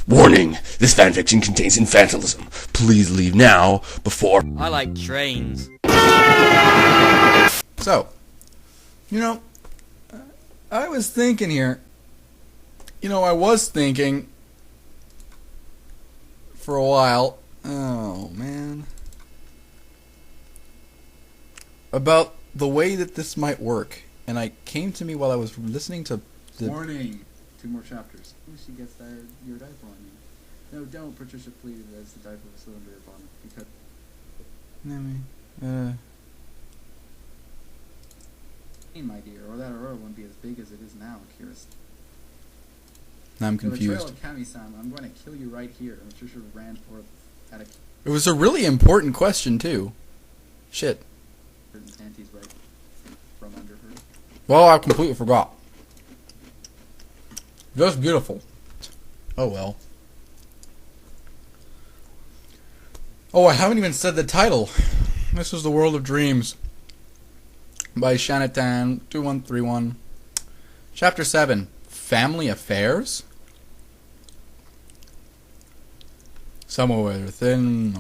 Warning, this fanfiction contains infantilism. Please leave now before... I like trains. So, I was thinking here. I was thinking for a while. Oh, man. About the way that this might work. And it came to me while I was listening to the... Warning. 2 more chapters. She gets your diaper on you. No, don't, Patricia pleaded as the diaper was still under her bonnet. Because... my dear, or that aurora wouldn't be as big as it is now, Curious. I'm The betrayal confused. of Kami-san, I'm going to kill you right here. And Patricia ran forth at a... It was a really important question, too. Shit. Panties right from under her. Well, I completely forgot. Just beautiful. Oh, well. Oh, I haven't even said the title. This is The World of Dreams by Shanatan2131. Chapter 7. Family Affairs? Somewhere within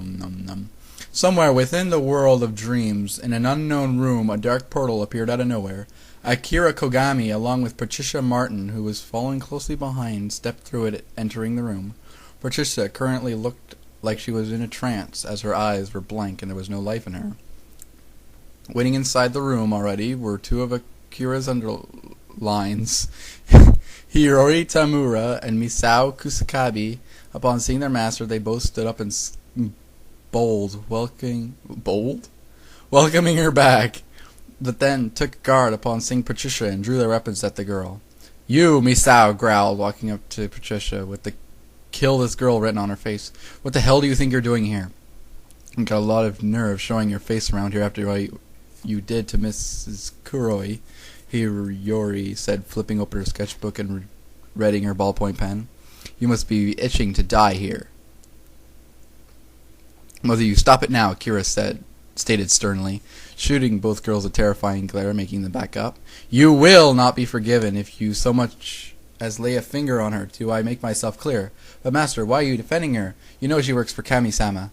the world of dreams, in an unknown room, a dark portal appeared out of nowhere. Akira Kogami, along with Patricia Martin, who was following closely behind, stepped through it, entering the room. Patricia currently looked like she was in a trance, as her eyes were blank and there was no life in her. Waiting inside the room already were 2 of Akira's underlines, Hirori Tamura and Misao Kusakabe. Upon seeing their master, they both stood up and welcoming her back, but then took guard upon seeing Patricia and drew their weapons at the girl. "You," Misao growled, walking up to Patricia with the "kill this girl" written on her face. "What the hell do you think you're doing here? You got a lot of nerve showing your face around here after what you did to Mrs. Kuroi," Hirori said, flipping open her sketchbook and reading her ballpoint pen. "You must be itching to die here." "Mother, you stop it now," Akira stated sternly, shooting both girls a terrifying glare, making them back up. "You will not be forgiven if you so much as lay a finger on her. Do I make myself clear?" "But master, why are you defending her? You know she works for Kami-sama,"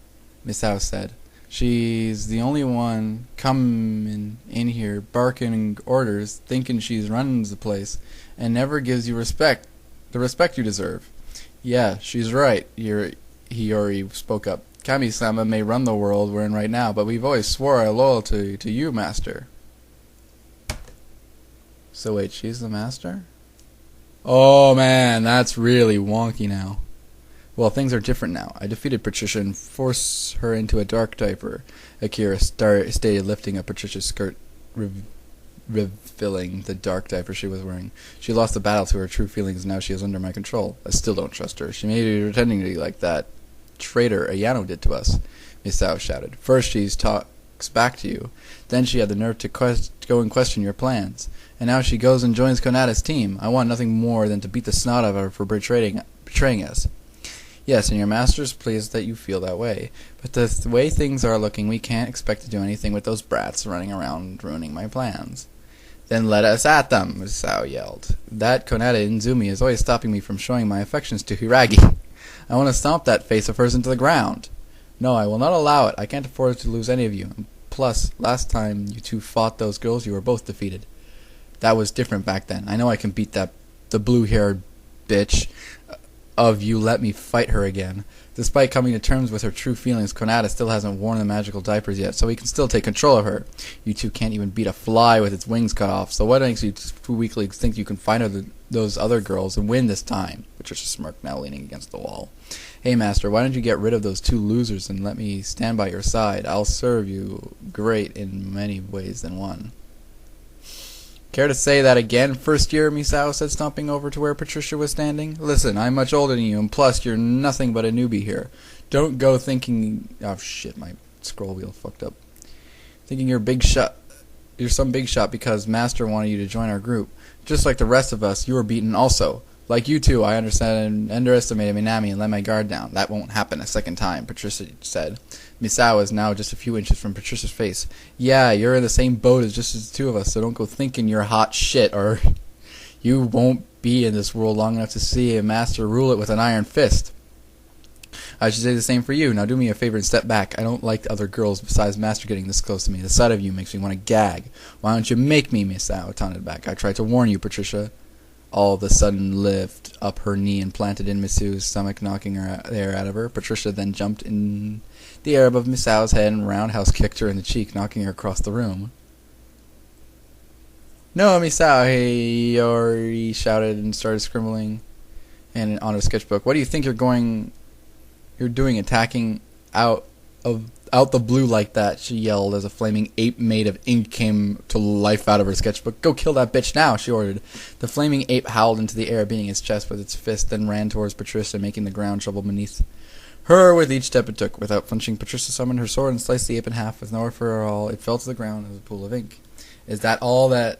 Misao said. "She's the only one coming in here barking orders, thinking she's running the place, and never gives you the respect you deserve." "Yeah, she's right," Hiyori spoke up. "Kami-sama may run the world we're in right now, but we've always swore our loyalty to you, master." So wait, she's the master? Oh man, that's really wonky now. "Well, things are different now. I defeated Patricia and forced her into a dark diaper," Akira stated, lifting up Patricia's skirt, revealing the dark diaper she was wearing. "She lost the battle to her true feelings, and now she is under my control. I still don't trust her. She may be pretending to be like that traitor Ayano did to us," Misao shouted. "First she talks back to you, then she had the nerve to go and question your plans, and now she goes and joins Konada's team. I want nothing more than to beat the snot out of her for betraying us." "Yes, and your master's pleased that you feel that way. But the way things are looking, we can't expect to do anything with those brats running around ruining my plans." "Then let us at them," Misao yelled. "That Konada Inzumi is always stopping me from showing my affections to Hiragi. I want to stomp that face of hers into the ground. No, I will not allow it. I can't afford to lose any of you. And plus, last time you 2 fought those girls, you were both defeated. That was different back then. I know I can beat the blue-haired bitch of you. Let me fight her again. Despite coming to terms with her true feelings, Konada still hasn't worn the magical diapers yet, so we can still take control of her. You 2 can't even beat a fly with its wings cut off, so what makes you 2 weaklings think you can find those other girls and win this time?" Patricia smirked, now leaning against the wall. "Hey, master, why don't you get rid of those 2 losers and let me stand by your side? I'll serve you great in many ways than one." "Care to say that again, first year?" Misao said, stomping over to where Patricia was standing. "Listen, I'm much older than you, and plus you're nothing but a newbie here. Don't go thinking... Oh shit, my scroll wheel fucked up. Thinking you're some big shot because master wanted you to join our group. Just like the rest of us, you were beaten also. Like you 2, I underestimated Minami and let my guard down. That won't happen a second time," Patricia said. Misao is now just a few inches from Patricia's face. "Yeah, you're in the same boat as just the 2 of us, so don't go thinking you're hot shit, or you won't be in this world long enough to see a master rule it with an iron fist." I should say the same for you. Now do me a favor and step back. I don't like other girls besides Master getting this close to me. The sight of you makes me want to gag. Why don't you make me, Miss Ao taunted back. I tried to warn you, Patricia. All of a sudden lift up her knee and planted in Miss Sue's stomach, knocking the air out of her. Patricia then jumped in the air above Miss Ao's head and roundhouse kicked her in the cheek, knocking her across the room. No, Miss Ao, he shouted and started scribbling and on her sketchbook. What do you think you're doing attacking out the blue like that? She yelled as a flaming ape made of ink came to life out of her sketchbook. Go kill that bitch now, she ordered. The flaming ape howled into the air, beating its chest with its fist, then ran towards Patricia, making the ground tremble beneath her with each step it took. Without flinching, Patricia summoned her sword and sliced the ape in half. With no effort at all, it fell to the ground as a pool of ink. Is that all that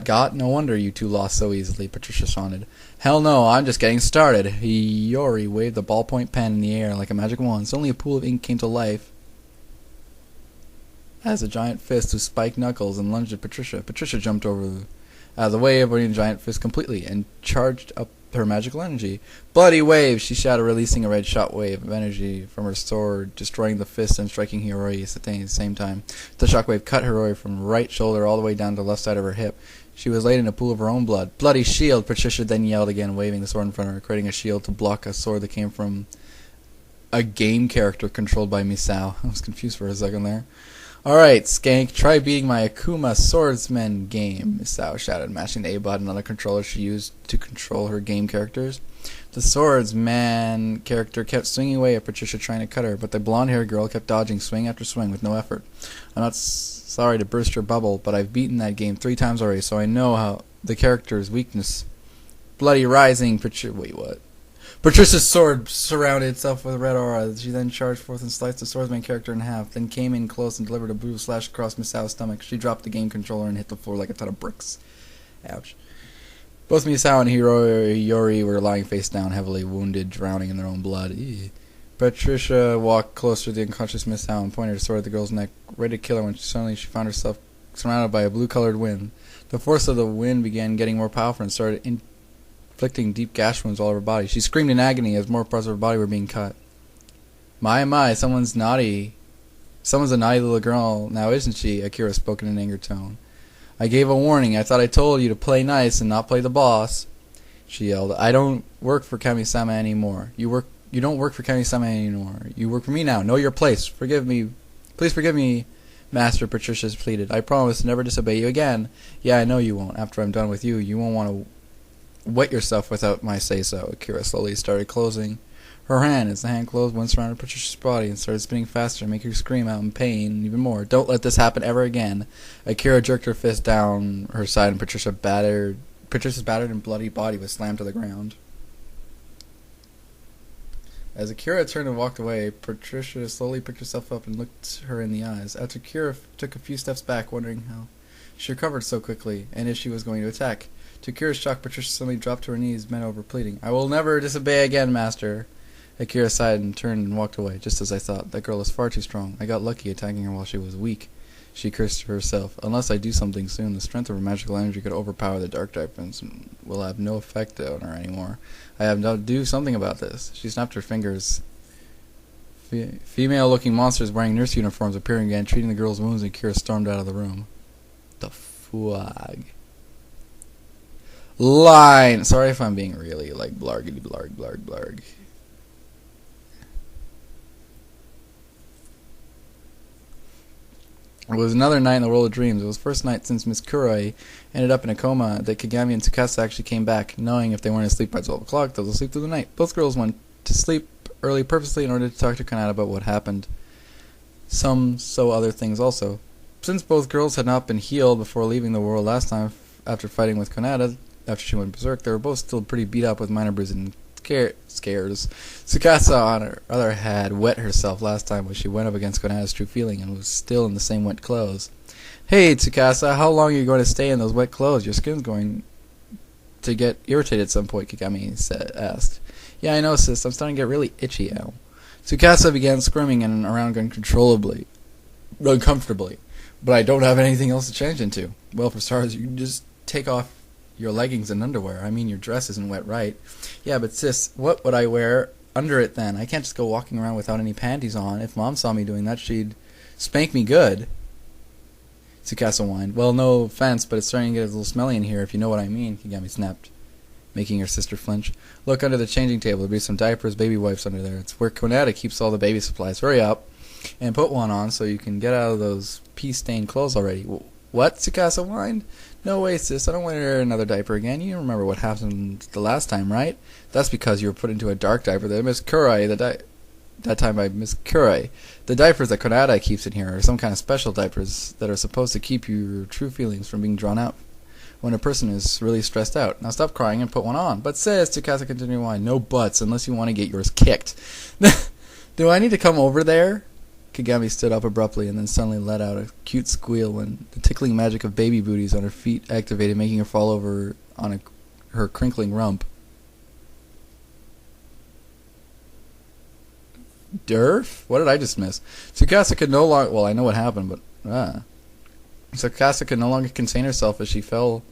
got? No wonder you two lost so easily, Patricia taunted. Hell no, I'm just getting started. Yori waved the ballpoint pen in the air like a magic wand. Suddenly a pool of ink came to life as a giant fist with spiked knuckles and lunged at Patricia. Patricia jumped out of the way, avoiding the giant fist completely, and charged up her magical energy. Bloody wave, she shouted, releasing a red shot wave of energy from her sword, destroying the fist and striking Hiroi at the same time. The shockwave cut Hiroi from right shoulder all the way down to the left side of her hip. She was laid in a pool of her own blood. Bloody shield, Patricia then yelled again, waving the sword in front of her, creating a shield to block a sword that came from a game character controlled by Misao. I was confused for a second there. Alright, Skank, try beating my Akuma Swordsman game, Misao shouted, mashing the A button on the controller she used to control her game characters. The Swordsman character kept swinging away at Patricia, trying to cut her, but the blonde-haired girl kept dodging swing after swing with no effort. I'm not sorry to burst your bubble, but I've beaten that game 3 times already, so I know how the character's weakness. Bloody rising, wait, what? Patricia's sword surrounded itself with a red aura. She then charged forth and sliced the swordsman character in half, then came in close and delivered a brutal slash across Miss Ao's stomach. She dropped the game controller and hit the floor like a ton of bricks. Ouch. Both Misao and Yori were lying face down, heavily wounded, drowning in their own blood. Eey. Patricia walked closer to the unconscious Misao and pointed her sword at the girl's neck, ready to kill her when suddenly she found herself surrounded by a blue-colored wind. The force of the wind began getting more powerful and started inflicting deep gash wounds all over her body. She screamed in agony as more parts of her body were being cut. My, someone's naughty. Someone's a naughty little girl now, isn't she? Akira spoke in an angry tone. I gave a warning. I thought I told you to play nice and not play the boss. She yelled. I don't work for Kami-sama anymore. You don't work for Kami-sama anymore. You work for me now. Know your place. Please forgive me, Master, Patricia pleaded. I promise to never disobey you again. Yeah, I know you won't. After I'm done with you, you won't want to wet yourself without my say-so. Akira slowly started closing her hand. As the hand closed, one surrounded Patricia's body and started spinning faster, making her scream out in pain even more. Don't let this happen ever again. Akira jerked her fist down her side, and Patricia's battered and bloody body was slammed to the ground. As Akira turned and walked away, Patricia slowly picked herself up and looked her in the eyes. After Akira took a few steps back, wondering how she recovered so quickly, and if she was going to attack. To Akira's shock, Patricia suddenly dropped to her knees, bent over, pleading. I will never disobey again, Master. Akira sighed and turned and walked away. Just as I thought, that girl is far too strong. I got lucky attacking her while she was weak. She cursed to herself. Unless I do something soon, the strength of her magical energy could overpower the dark types and will have no effect on her anymore. I have to do something about this. She snapped her fingers. Female-looking monsters wearing nurse uniforms appearing again, treating the girl's wounds, and Akira stormed out of the room. The fuag. Line! Sorry if I'm being really, blargity blarg blarg blarg. It was another night in the world of dreams. It was the first night since Miss Kuroi ended up in a coma that Kagami and Tsukasa actually came back, knowing if they weren't asleep by 12 o'clock, they'll sleep through the night. Both girls went to sleep early purposely in order to talk to Kanata about what happened. Other things also. Since both girls had not been healed before leaving the world last time after fighting with Kanata, after she went berserk, they were both still pretty beat up with minor bruises and scares. Tsukasa, on her other hand, wet herself last time when she went up against Konata's true feeling and was still in the same wet clothes. Hey, Tsukasa, how long are you going to stay in those wet clothes? Your skin's going to get irritated at some point, Kagami asked. Yeah, I know, sis. I'm starting to get really itchy now. Tsukasa began squirming around uncomfortably. But I don't have anything else to change into. Well, for starters, you can just take off your leggings and underwear. I mean, your dress isn't wet, right? Yeah, but sis, what would I wear under it then? I can't just go walking around without any panties on. If Mom saw me doing that, she'd spank me good. Tsukasa whined. Well, no offense, but it's starting to get a little smelly in here, if you know what I mean, Kagami snapped, making her sister flinch. Look under the changing table. There'll be some diapers, baby wipes under there. It's where Konata keeps all the baby supplies. Hurry up and put one on so you can get out of those pee-stained clothes already. What? Tsukasa whined. No way, sis. I don't want to wear another diaper again. You remember what happened the last time, right? That's because you were put into a dark diaper that Miss Kurai, that time by Miss Kurai. The diapers that Konata keeps in here are some kind of special diapers that are supposed to keep your true feelings from being drawn out when a person is really stressed out. Now stop crying and put one on. But sis, Tsukasa continued whining, no buts unless you want to get yours kicked. Do I need to come over there? Kagami stood up abruptly and then suddenly let out a cute squeal when the tickling magic of baby booties on her feet activated, making her fall over on her crinkling rump. Durf? What did I just miss? Tsukasa could no longer... Well, I know what happened, but... Tsukasa could no longer contain herself as she fell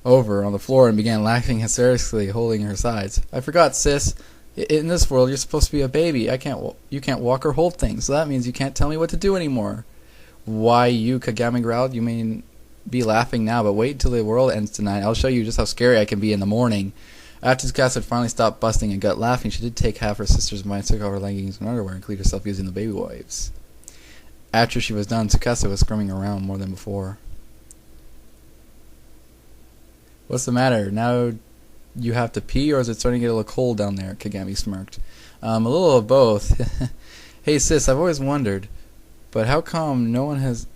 over on the floor and began laughing hysterically, holding her sides. I forgot, sis. In this world, you're supposed to be a baby. You can't walk or hold things, so that means you can't tell me what to do anymore. Why, you, Kagami growled. You may be laughing now, but wait until the world ends tonight. I'll show you just how scary I can be in the morning. After Tsukasa had finally stopped busting and gut laughing, she did take half her sister's mind, took off her leggings and underwear, and cleaned herself using the baby wipes. After she was done, Tsukasa was screaming around more than before. What's the matter? Now you have to pee, or is it starting to get a little cold down there? Kagami smirked. A little of both. Hey sis, I've always wondered, but how come no one has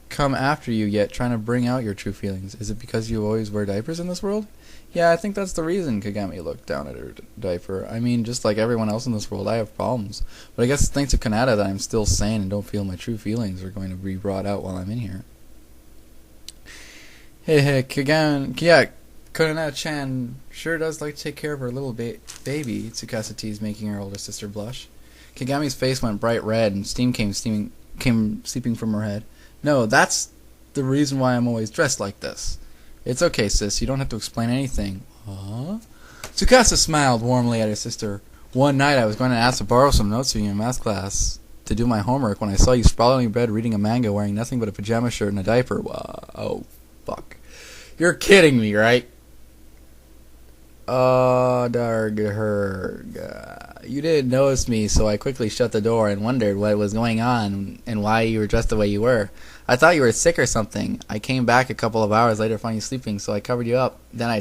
come after you yet trying to bring out your true feelings? Is it because you always wear diapers in this world? Yeah, I think that's the reason. Kagami looked down at her diaper. I mean, just like everyone else in this world, I have problems. But I guess it's thanks to Konata that I'm still sane and don't feel my true feelings are going to be brought out while I'm in here. Hey, Kagami, yeah, Konata-chan sure does like to take care of her little baby, Tsukasa teased, making her older sister blush. Kagami's face went bright red and steam came seeping from her head. No, that's the reason why I'm always dressed like this. It's okay, sis. You don't have to explain anything. Huh? Tsukasa smiled warmly at her sister. One night I was going to ask to borrow some notes from your math class to do my homework when I saw you sprawling in bed reading a manga wearing nothing but a pajama shirt and a diaper. Oh, fuck. You're kidding me, right? Oh, Dargherg. You didn't notice me, so I quickly shut the door and wondered what was going on and why you were dressed the way you were. I thought you were sick or something. I came back a couple of hours later, finding you sleeping, so I covered you up. Then I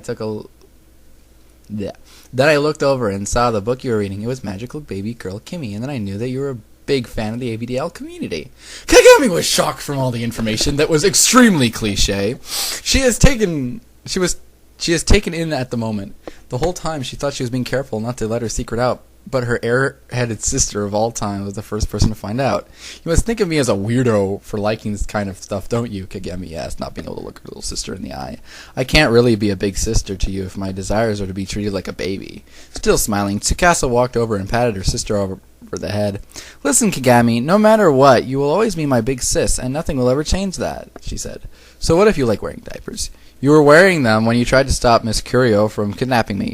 looked over and saw the book you were reading. It was Magical Baby Girl Kimmy, and then I knew that you were a big fan of the ABDL community. Kagami was shocked from all the information that was extremely cliche. She has taken in at the moment. The whole time she thought she was being careful not to let her secret out, but her air-headed sister of all time was the first person to find out. You must think of me as a weirdo for liking this kind of stuff, don't you? Kagami asked, not being able to look her little sister in the eye. I can't really be a big sister to you if my desires are to be treated like a baby. Still smiling, Tsukasa walked over and patted her sister over the head. Listen, Kagami, no matter what, you will always be my big sis, and nothing will ever change that, she said. So what if you like wearing diapers? You were wearing them when you tried to stop Miss Curio from kidnapping me.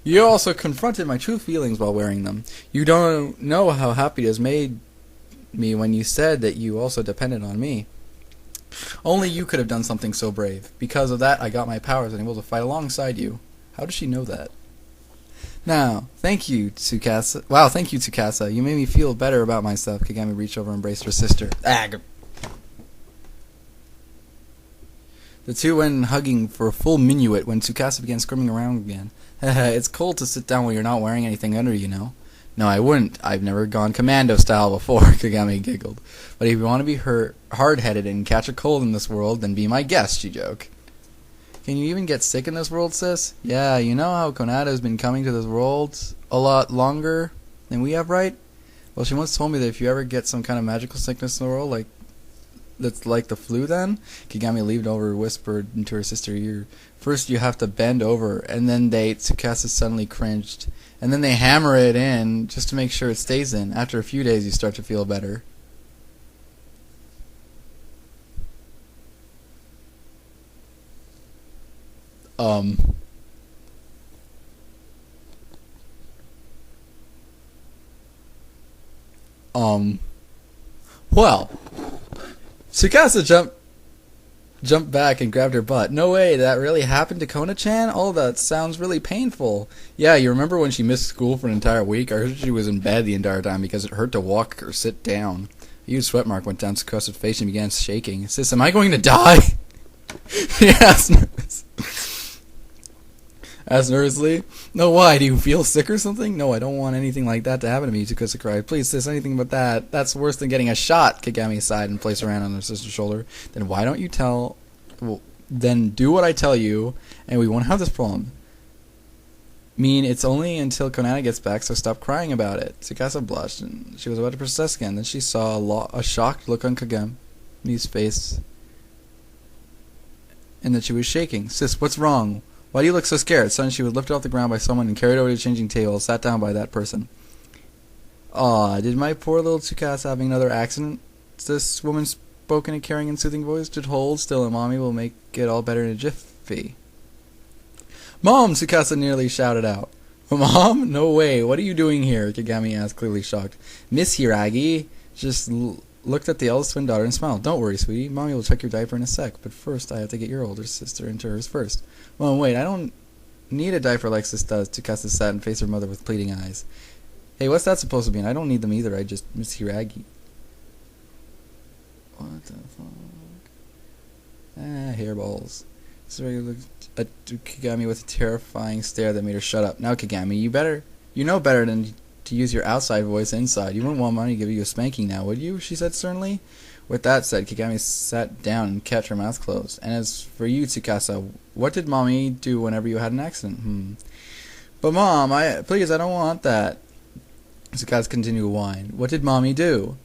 You also confronted my true feelings while wearing them. You don't know how happy it has made me when you said that you also depended on me. Only you could have done something so brave. Because of that, I got my powers and able to fight alongside you. How does she know that? Now, thank you, Tsukasa. Wow, thank you, Tsukasa. You made me feel better about myself. Kagami reached over and embraced her sister. The two went hugging for a full minuet when Tsukasa began screaming around again. It's cold to sit down when you're not wearing anything under, you know. No, I wouldn't. I've never gone commando style before, Kagami giggled. But if you want to be hard-headed and catch a cold in this world, then be my guest, she joked. Can you even get sick in this world, sis? Yeah, you know how Konata has been coming to this world a lot longer than we have, right? Well, she once told me that if you ever get some kind of magical sickness in the world, that's like the flu then? Kagami leaned over and whispered into her sister's ear. First you have to bend over, and then Tsukasa suddenly cringed. And then they hammer it in just to make sure it stays in. After a few days you start to feel better. Well, Tsukasa jumped back and grabbed her butt. No way, that really happened to Kona-chan? Oh, that sounds really painful. Yeah, you remember when she missed school for an entire week? I heard she was in bed the entire time because it hurt to walk or sit down. A huge sweat mark went down Tsukasa's face and began shaking. Sis, am I going to die? She asked nervously. No, why? Do you feel sick or something? No, I don't want anything like that to happen to me, Tsukasa cried. Please, sis, anything but that. That's worse than getting a shot, Kagami sighed and placed her hand on her sister's shoulder. Then why don't you then do what I tell you, and we won't have this problem. It's only until Konata gets back, so stop crying about it. Tsukasa blushed, and she was about to protest again. Then she saw a shocked look on Kagami's face, and that she was shaking. Sis, what's wrong? Why do you look so scared? Suddenly she was lifted off the ground by someone and carried over to the changing table, sat down by that person. Aw, did my poor little Tsukasa having another accident? This woman spoke in a caring and soothing voice. Just hold still and Mommy will make it all better in a jiffy. Mom! Tsukasa nearly shouted out. Mom? No way. What are you doing here? Kagami asked, clearly shocked. Miss Hiragi just looked at the eldest twin daughter and smiled. Don't worry, sweetie. Mommy will check your diaper in a sec, but first I have to get your older sister into hers first. Well, wait, I don't need a diaper like sis does. Tsukasa sat and faced her mother with pleading eyes. Hey, what's that supposed to mean? I don't need them either. I just miss Hiragi. What the fuck? Hairballs. Hiragi looked at Kagami with a terrifying stare that made her shut up. Now, Kagami, you know better than to use your outside voice inside. You wouldn't want Mommy to give you a spanking now, would you? She said sternly. With that said, Kagami sat down and kept her mouth closed. And as for you, Tsukasa, what did Mommy do whenever you had an accident? But Mom, please, I don't want that. Tsukasa continued to whine. What did Mommy do?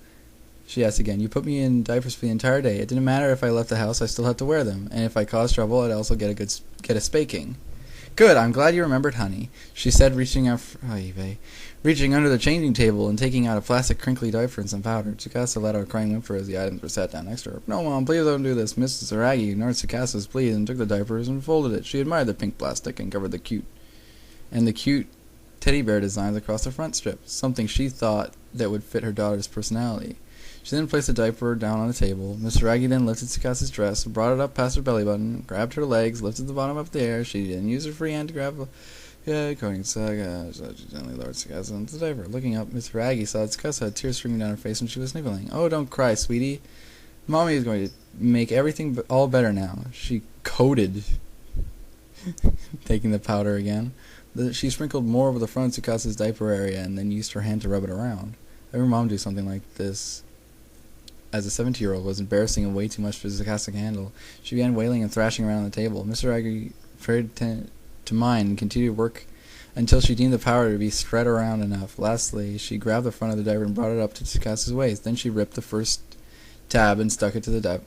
She asked again. You put me in diapers for the entire day. It didn't matter if I left the house, I still had to wear them. And if I caused trouble, I'd also get a spanking. Good, I'm glad you remembered, honey, she said, reaching under the changing table and taking out a plastic crinkly diaper and some powder. Tsukasa let out a crying whimper as the items were sat down next to her. No, Mom, please don't do this. Mrs. Hiragi ignored Tsukasa's pleas and took the diapers and folded it. She admired the pink plastic and covered the cute teddy bear designs across the front strip, something she thought that would fit her daughter's personality. She then placed the diaper down on the table. Miss Hiragi then lifted Tsukasa's dress, brought it up past her belly button, grabbed her legs, lifted the bottom up in the air. She then used her free hand to grab Koning Saga, she gently lowered Tsukasa into the diaper. Looking up, Miss Hiragi saw that Tsukasa had tears streaming down her face and she was sniffling. Oh, don't cry, sweetie. Mommy is going to make everything all better now. She coded, taking the powder again. She sprinkled more over the front of Tsukasa's diaper area and then used her hand to rub it around. Every mom do something like this. As a 17-year-old was embarrassing and way too much for Tsukasa to handle. She began wailing and thrashing around the table. Miss Hiragi failed to mind and continued to work until she deemed the powder to be spread around enough. Lastly, she grabbed the front of the diaper and brought it up to Tsukasa's waist. Then she ripped the first tab and stuck it to the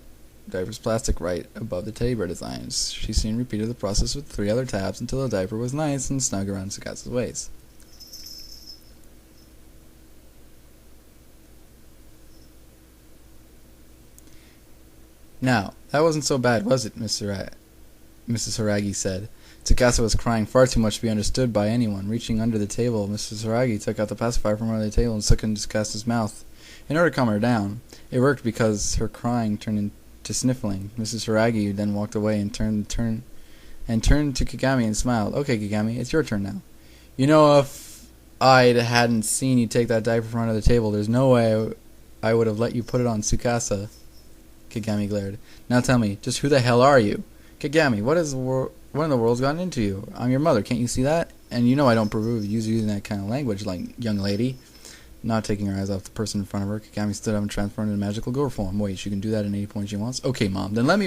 diaper's plastic right above the teddy bear designs. She soon repeated the process with 3 other tabs until the diaper was nice and snug around Tsukasa's waist. Now, that wasn't so bad, was it, Mrs. Hiragi said. Tsukasa was crying far too much to be understood by anyone. Reaching under the table, Mrs. Hiragi took out the pacifier from under the table and stuck it into Tsukasa's mouth in order to calm her down. It worked because her crying turned into sniffling. Mrs. Hiragi then walked away and turned to Kagami and smiled. Okay, Kagami, it's your turn now. You know, if I hadn't seen you take that diaper from under the table, there's no way I would have let you put it on Tsukasa. Kagami glared. Now tell me, just who the hell are you? Kagami, what in the world's gotten into you? I'm your mother, can't you see that? And you know I don't approve of you using that kind of language, like, young lady. Not taking her eyes off the person in front of her, Kagami stood up and transformed into magical girl form. Wait, she can do that in any point she wants? Okay, Mom, then let me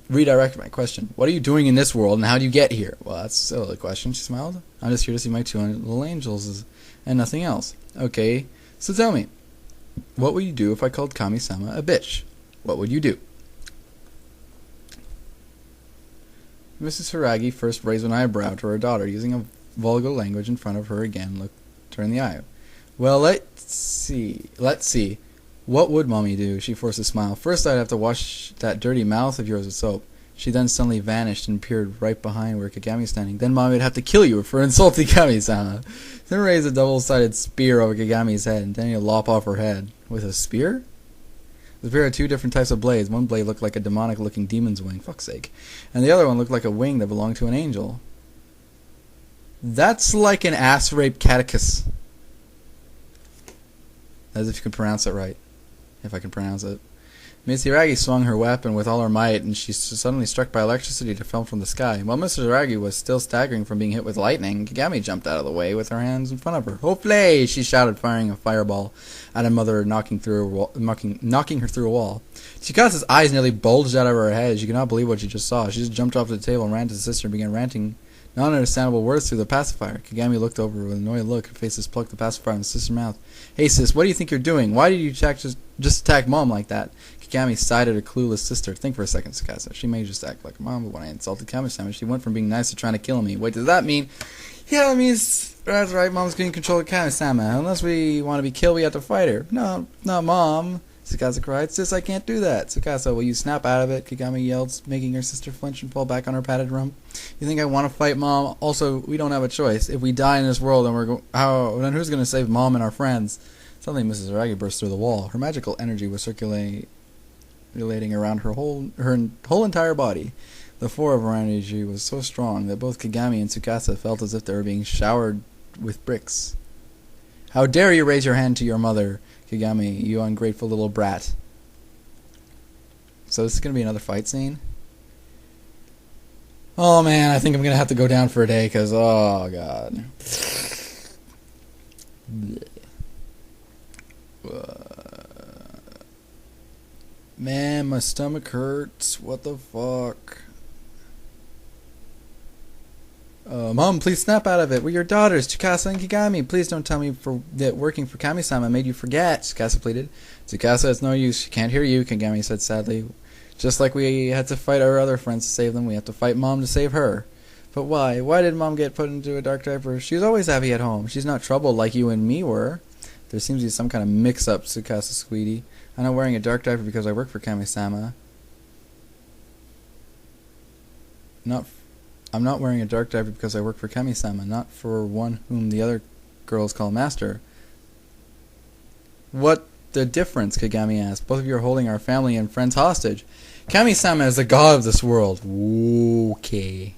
redirect my question. What are you doing in this world, and how do you get here? Well, that's a silly question, she smiled. I'm just here to see my 200 little angels, and nothing else. Okay, so tell me. What would you do if I called Kami-sama a bitch? What would you do? Mrs. Hiragi first raised an eyebrow to her daughter, using a vulgar language in front of her again, looked her in the eye. Well, let's see. What would Mommy do? She forced a smile. First, I'd have to wash that dirty mouth of yours with soap. She then suddenly vanished and appeared right behind where Kagami was standing. Then Mommy would have to kill you for insulting Kami-sama. Then raise a double-sided spear over Kagami's head, and then you lop off her head. With a spear? The spear had two different types of blades. One blade looked like a demonic-looking demon's wing, fuck's sake. And the other one looked like a wing that belonged to an angel. That's like an ass-rape catechus. As if you can pronounce it right. If I can pronounce it. Miss Hiragi swung her weapon with all her might, and she suddenly struck by electricity that fell from the sky. While Mr. Hiragi was still staggering from being hit with lightning, Kagami jumped out of the way with her hands in front of her. "Hopefully!" she shouted, firing a fireball at her mother, knocking her through a wall. Chikasa's eyes nearly bulged out of her head. She could not believe what she just saw. She just jumped off the table and ran to the sister and began ranting non-understandable words through the pacifier. Kagami looked over with an annoyed look. Her face just plucked the pacifier in the sister's mouth. "Hey sis, what do you think you're doing? Why did you just attack Mom like that?" Kagami sighed at her clueless sister. "Think for a second, Tsukasa. She may just act like a mom, but when I insulted Kami-sama, she went from being nice to trying to kill me. Wait, does that mean..." "Yeah, it means that's right. Mom's getting control of Kami-sama. Unless we want to be killed, we have to fight her." "No, not Mom," Tsukasa cried. "Sis, I can't do that." "Tsukasa, will you snap out of it?" Kagami yelled, making her sister flinch and fall back on her padded rump. "You think I want to fight Mom? Also, we don't have a choice. If we die in this world, then who's going to save Mom and our friends?" Suddenly, Mrs. Aragi burst through the wall. Her magical energy was circulating around her whole entire body. The flow of her energy was so strong that both Kagami and Tsukasa felt as if they were being showered with bricks. "How dare you raise your hand to your mother, Kagami, you ungrateful little brat." So this is going to be another fight scene? Oh man, I think I'm going to have to go down for a day because, oh god. Man, my stomach hurts. What the fuck? Mom, please snap out of it. We're your daughters, Tsukasa and Kagami. Please don't tell me that working for Kami-sama made you forget, Tsukasa pleaded. "Tsukasa, it's no use. She can't hear you," Kagami said sadly. "Just like we had to fight our other friends to save them, we have to fight Mom to save her." "But why? Why did Mom get put into a dark diaper? She was always happy at home. She's not troubled like you and me were." "There seems to be some kind of mix-up, Tsukasa sweetie. I'm not wearing a dark diaper because I work for Kami-sama. I'm not wearing a dark diaper because I work for Kami-sama, not for one whom the other girls call master." "What the difference?" Kagami asked. "Both of you are holding our family and friends hostage. Kami-sama is the god of this world." "Okay.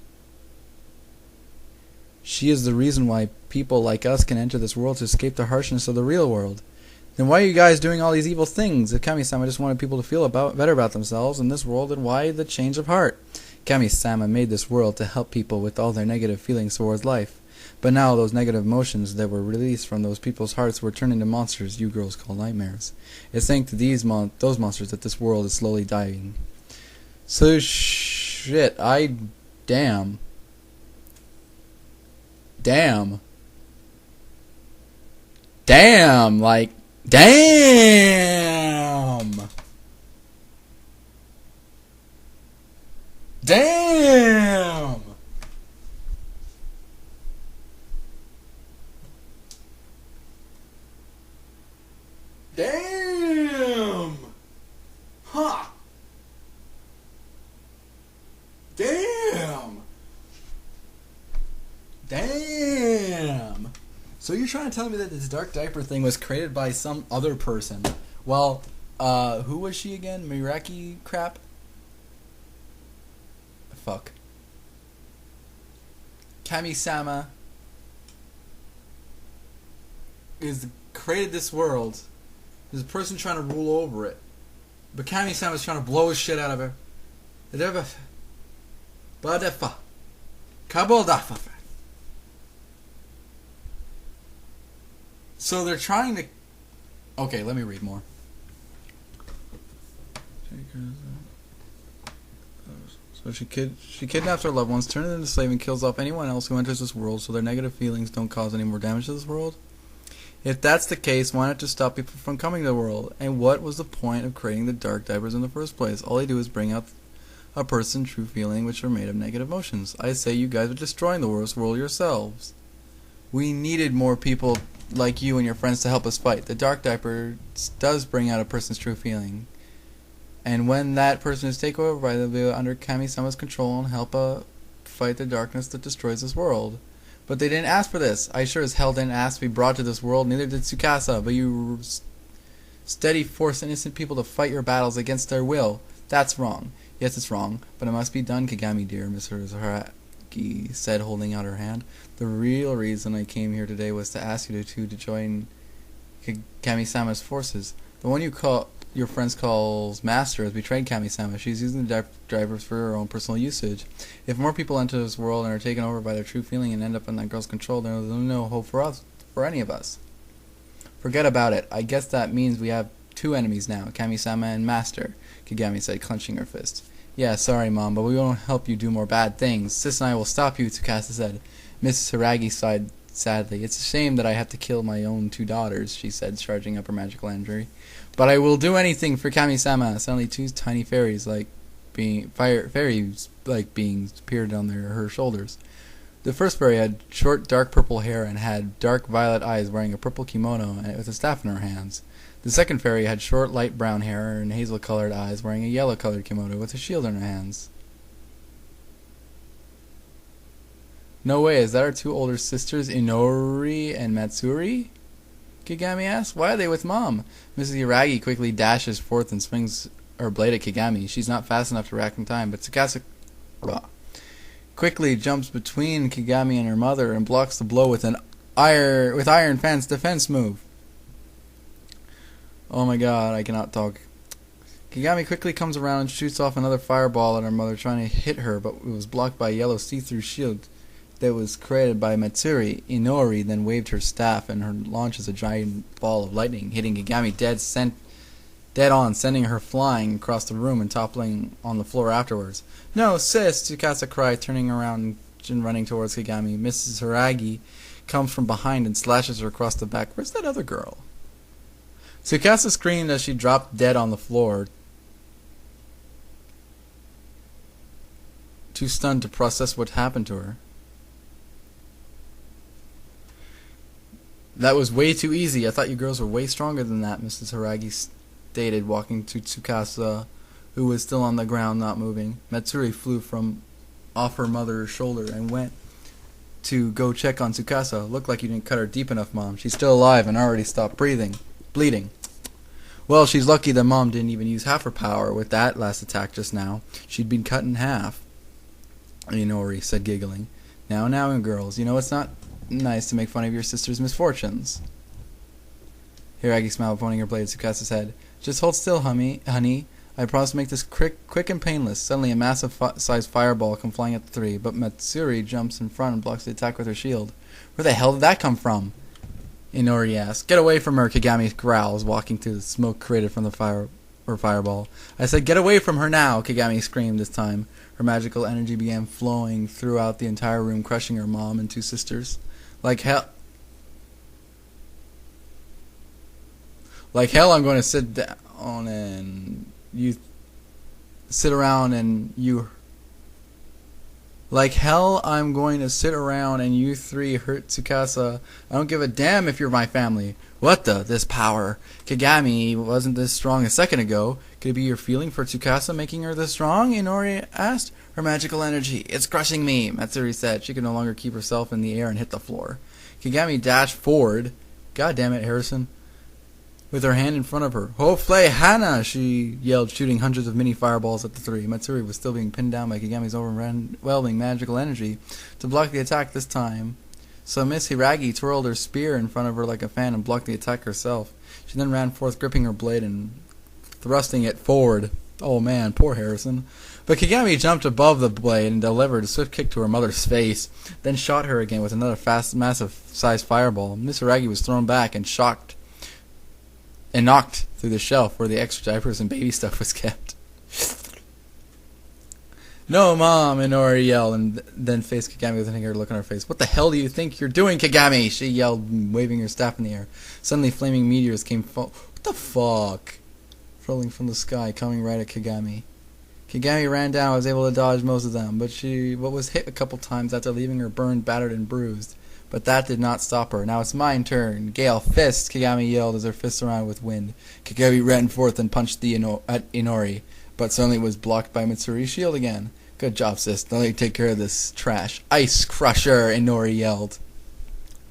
She is the reason why people like us can enter this world to escape the harshness of the real world. Then why are you guys doing all these evil things? If Kami-sama just wanted people to feel better about themselves in this world, then why the change of heart? Kami-sama made this world to help people with all their negative feelings towards life. But now those negative emotions that were released from those people's hearts were turned into monsters you girls call nightmares. It's thanks to those monsters that this world is slowly dying." So shit, damn. Like, damn! Damn! Damn! Huh! Damn! Damn! So you're trying to tell me that this dark diaper thing was created by some other person? Well, who was she again? Miraki crap? Fuck. Kami-sama is created this world. There's a person trying to rule over it. But Kami-sama's trying to blow his shit out of her. Badefa. Kabuldafa. So they're trying to... Okay, let me read more. So she kidnaps her loved ones, turns them into slaves, and kills off anyone else who enters this world so their negative feelings don't cause any more damage to this world? If that's the case, why not just stop people from coming to the world? And what was the point of creating the dark diapers in the first place? All they do is bring out a person's true feeling, which are made of negative emotions. I say you guys are destroying the world yourselves. We needed more people like you and your friends to help us fight. The dark diaper does bring out a person's true feeling. And when that person is taken over by the under Kami-sama's control and help fight the darkness that destroys this world. But they didn't ask for this. I sure as hell didn't ask to be brought to this world, neither did Tsukasa, but you steady force innocent people to fight your battles against their will. That's wrong. Yes, it's wrong, but it must be done, Kagami dear, Mrs. Haraki said, holding out her hand. The real reason I came here today was to ask you to join Kami-sama's forces. The one your friends calls Master has betrayed Kami-sama. She's using the drivers for her own personal usage. If more people enter this world and are taken over by their true feeling and end up in that girl's control, then there's no hope for any of us. Forget about it. I guess that means we have two enemies now, Kami-sama and Master, Kagami said, clenching her fist. Yeah, sorry, Mom, but we won't help you do more bad things. Sis and I will stop you, Tsukasa said. Mrs. Hiragi sighed sadly. It's a shame that I have to kill my own two daughters, she said, charging up her magical energy. But I will do anything for Kami-sama. Suddenly two tiny fairies beings appeared on her shoulders. The first fairy had short dark purple hair and had dark violet eyes, wearing a purple kimono with a staff in her hands. The second fairy had short light brown hair and hazel-colored eyes, wearing a yellow-colored kimono with a shield in her hands. No way, is that our two older sisters, Inori and Matsuri? Kagami asked. Why are they with Mom? Mrs. Hiragi quickly dashes forth and swings her blade at Kagami. She's not fast enough to react in time, but Tsukasa quickly jumps between Kagami and her mother and blocks the blow with Iron Fan's defense move. Oh my god, I cannot talk. Kagami quickly comes around and shoots off another fireball at her mother, trying to hit her, but it was blocked by a yellow see-through shield that was created by Matsuri. Inori then waved her staff and launches a giant ball of lightning, hitting Kagami dead on, sending her flying across the room and toppling on the floor afterwards. No, sis! Tsukasa cried, turning around and running towards Kagami. Mrs. Hiragi comes from behind and slashes her across the back. Where's that other girl? Tsukasa screamed as she dropped dead on the floor, too stunned to process what happened to her. That was way too easy. I thought you girls were way stronger than that, Mrs. Hiragi stated, walking to Tsukasa, who was still on the ground, not moving. Matsuri flew from off her mother's shoulder and went to go check on Tsukasa. Looked like you didn't cut her deep enough, Mom. She's still alive and already stopped bleeding. Well, she's lucky that Mom didn't even use half her power with that last attack just now. She'd been cut in half, Inori said, giggling. Now, girls, you know it's not nice to make fun of your sister's misfortunes. Hiragi smiled, pointing her blade at Tsukasa's head. Just hold still, honey. I promise to make this quick and painless. Suddenly, a massive sized fireball comes flying at the three, but Matsuri jumps in front and blocks the attack with her shield. Where the hell did that come from? Inori asked. Get away from her, Kagami growls, walking through the smoke created from the fireball. I said get away from her now, Kagami screamed this time. Her magical energy began flowing throughout the entire room, crushing her mom and two sisters. Like hell, I'm going to sit down and you sit around and you... Like hell, I'm going to sit around and you three hurt Tsukasa. I don't give a damn if you're my family. What this power? Kagami wasn't this strong a second ago. Could it be your feeling for Tsukasa making her this strong? Inori asked. Her magical energy. It's crushing me, Matsuri said. She could no longer keep herself in the air and hit the floor. Kagami dashed forward. God damn it, Harrison. With her hand in front of her. Hofle Hana! She yelled, shooting hundreds of mini fireballs at the three. Matsuri was still being pinned down by Kagami's overwhelming magical energy to block the attack this time. So Miss Hiragi twirled her spear in front of her like a fan and blocked the attack herself. She then ran forth, gripping her blade and thrusting it forward. Oh man, poor Harrison. But Kagami jumped above the blade and delivered a swift kick to her mother's face, then shot her again with another massive-sized fireball. Miss Hiragi was thrown back and knocked through the shelf where the extra diapers and baby stuff was kept. No, Mom, Inori yelled, and then faced Kagami with an angry look on her face. What the hell do you think you're doing, Kagami? She yelled, waving her staff in the air. Suddenly, flaming meteors came what the fuck? Falling from the sky, coming right at Kagami. Kagami ran down and was able to dodge most of them, but she was hit a couple times after leaving her burned, battered, and bruised. But that did not stop her. Now it's my turn. Gale fist, Kagami yelled as her fists surrounded with wind. Kagami ran forth and punched at Inori, but suddenly was blocked by Matsuri's shield again. Good job, sis. Now let me take care of this trash. Ice Crusher, Inori yelled.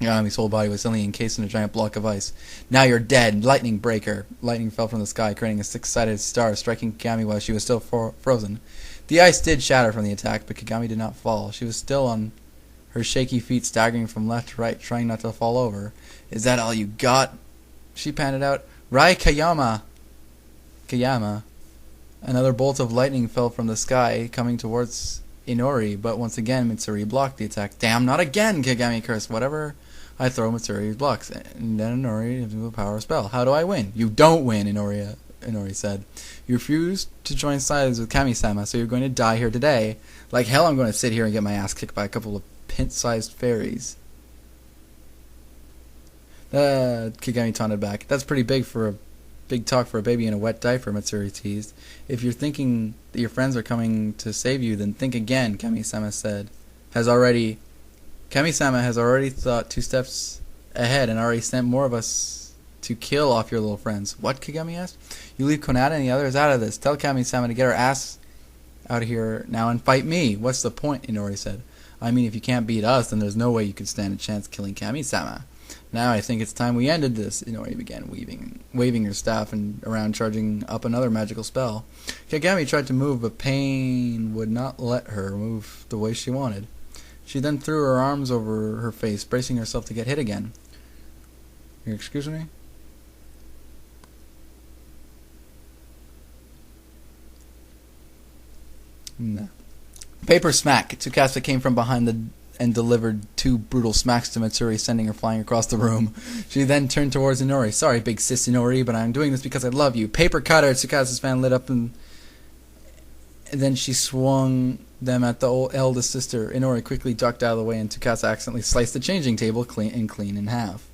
Kagami's whole body was suddenly encased in a giant block of ice. Now you're dead, Lightning Breaker. Lightning fell from the sky, creating a six-sided star, striking Kagami while she was still frozen. The ice did shatter from the attack, but Kagami did not fall. She was still on her shaky feet, staggering from left to right, trying not to fall over. Is that all you got? She panted out. Rai Kayama! Kayama. Another bolt of lightning fell from the sky, coming towards Inori, but once again Mitsuri blocked the attack. Damn, not again! Kagami cursed. Whatever I throw, Mitsuri blocks. And then Inori gives a power spell. How do I win? You don't win, Inori said. You refused to join sides with Kami-sama, so you're going to die here today. Like hell, I'm going to sit here and get my ass kicked by a couple of pint-sized fairies. Kagami taunted back. That's pretty big talk for a baby in a wet diaper, Mitsuri teased. If you're thinking that your friends are coming to save you, then think again, Kami-sama Kami-sama has already thought 2 steps ahead and already sent more of us to kill off your little friends. What? Kagami asked. You leave Konata and the others out of this. Tell Kami-sama to get her ass out of here now and fight me. What's the point? Inori said. I mean, if you can't beat us, then there's no way you could stand a chance killing Kami-sama. Now I think it's time we ended this. Inori began waving her staff and around, charging up another magical spell. Kagami tried to move, but pain would not let her move the way she wanted. She then threw her arms over her face, bracing herself to get hit again. Excuse me? No. Paper smack. Tsukasa came from behind and delivered 2 brutal smacks to Mitsuri, sending her flying across the room. She then turned towards Inori. Sorry, big sis Inori, but I'm doing this because I love you. Paper cutter! Tsukasa's fan lit up and then she swung them at the eldest sister. Inori quickly ducked out of the way and Tsukasa accidentally sliced the changing table clean in half.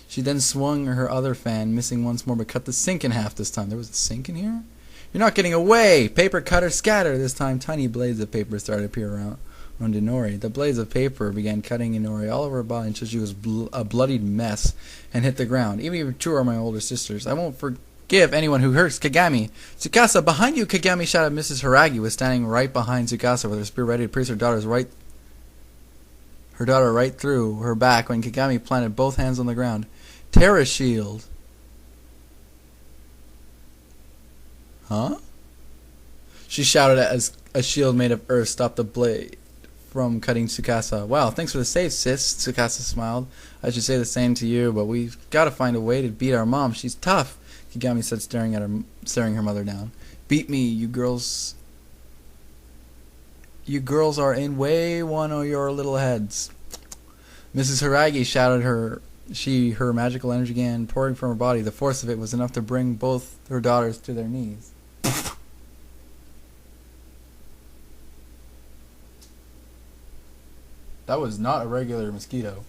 She then swung her other fan, missing once more, but cut the sink in half this time. There was a sink in here? You're not getting away! Paper cutter scatter! This time tiny blades of paper started to appear around Inori. The blades of paper began cutting Inori all over her body until she was a bloodied mess and hit the ground. Even if 2 are my older sisters, I won't forgive anyone who hurts Kagami. Tsukasa, behind you! Kagami shouted. Mrs. Hiragi was standing right behind Tsukasa with her spear ready to pierce her daughter right through her back when Kagami planted both hands on the ground. Terra shield! Huh? She shouted as a shield made of earth stopped the blade from cutting Tsukasa. Wow, thanks for the save, sis. Tsukasa smiled. I should say the same to you, but we've got to find a way to beat our mom. She's tough, Kagami said, staring her mother down. Beat me, you girls. You girls are in way one of your little heads. Mrs. Hiragi shouted her magical energy began pouring from her body. The force of it was enough to bring both her daughters to their knees. That was not a regular mosquito.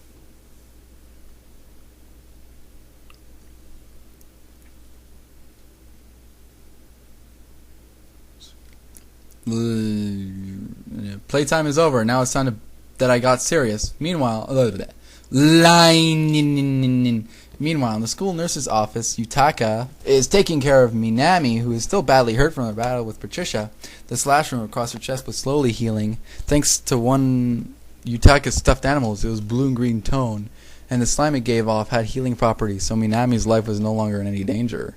Playtime is over. Now it's time that I got serious. Meanwhile, in the school nurse's office, Yutaka is taking care of Minami, who is still badly hurt from her battle with Patricia. The slash wound across her chest was slowly healing, thanks to one Yutaka's stuffed animals. It was blue and green tone, and the slime it gave off had healing properties, so Minami's life was no longer in any danger.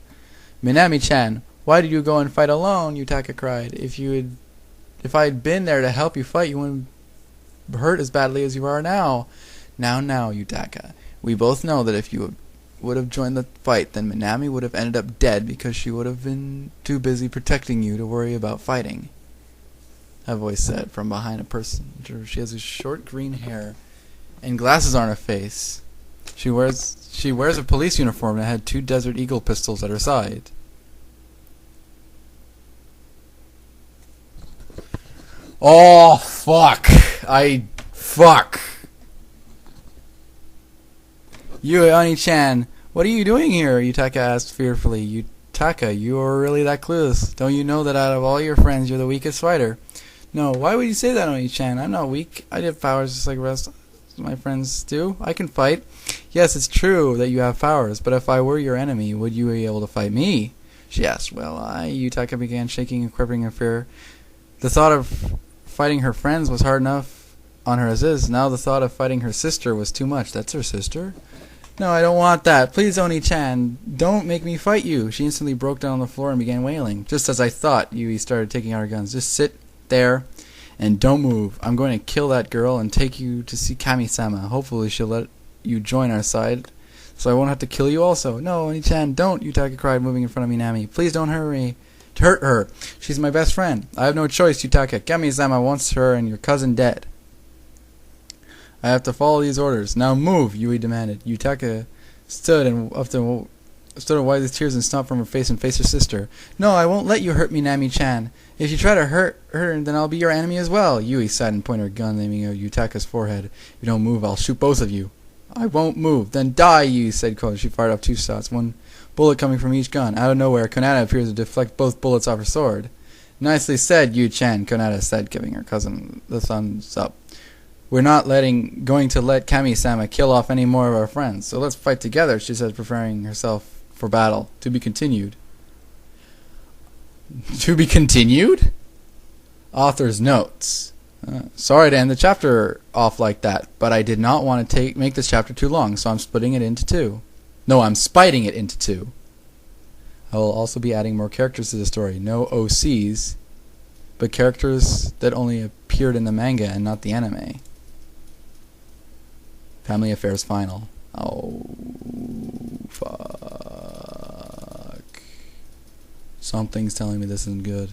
Minami-chan, why did you go and fight alone? Yutaka cried. If I had been there to help you fight, you wouldn't hurt as badly as you are now. Now, Yutaka. We both know that if you would have joined the fight, then Minami would have ended up dead because she would have been too busy protecting you to worry about fighting. A voice said from behind a person. She has short green hair and glasses on her face. She wears a police uniform and had 2 Desert Eagle pistols at her side. Oh, fuck. Fuck. You, Oni-chan, what are you doing here? Yutaka asked fearfully. Yutaka, you are really that clueless. Don't you know that out of all your friends, you're the weakest fighter? No, why would you say that, Oni-chan? I'm not weak. I have powers just like the rest of my friends do. I can fight. Yes, it's true that you have powers, but if I were your enemy, would you be able to fight me? She asked. Well, Yutaka began shaking and quivering in fear. The thought of fighting her friends was hard enough on her as is. Now the thought of fighting her sister was too much. That's her sister? No, I don't want that. Please, Oni-chan, don't make me fight you. She instantly broke down on the floor and began wailing. Just as I thought, Yui started taking out her guns. Just sit there and don't move. I'm going to kill that girl and take you to see Kami-sama. Hopefully she'll let you join our side, so I won't have to kill you also. No, Oni-chan, don't, Yutaka cried, moving in front of Minami. Please don't hurt her. She's my best friend. I have no choice, Yutaka. Kami-sama wants her and your cousin dead. I have to follow these orders. Now move, Yui demanded. Yutaka stood and wiped his tears and stomped from her face and faced her sister. No, I won't let you hurt Minami-chan. If you try to hurt her, then I'll be your enemy as well. Yui sighed and pointed her gun, aiming at Yutaka's forehead. If you don't move, I'll shoot both of you. I won't move. Then die, Yui said coldly. She fired off 2 shots, 1 bullet coming from each gun. Out of nowhere, Konata appears to deflect both bullets off her sword. Nicely said, Yu-chan, Konata said, giving her cousin the thumbs up. We're not going to let Kami-sama kill off any more of our friends, so let's fight together, she said, preparing herself for battle. To be continued. To be continued? Author's notes. Sorry to end the chapter off like that, but I did not want to make this chapter too long, so I'm splitting it into 2. No, I'm spiting it into 2. I will also be adding more characters to the story. No OCs, but characters that only appeared in the manga and not the anime. Family Affairs Final. Oh, fuck. Something's telling me this isn't good.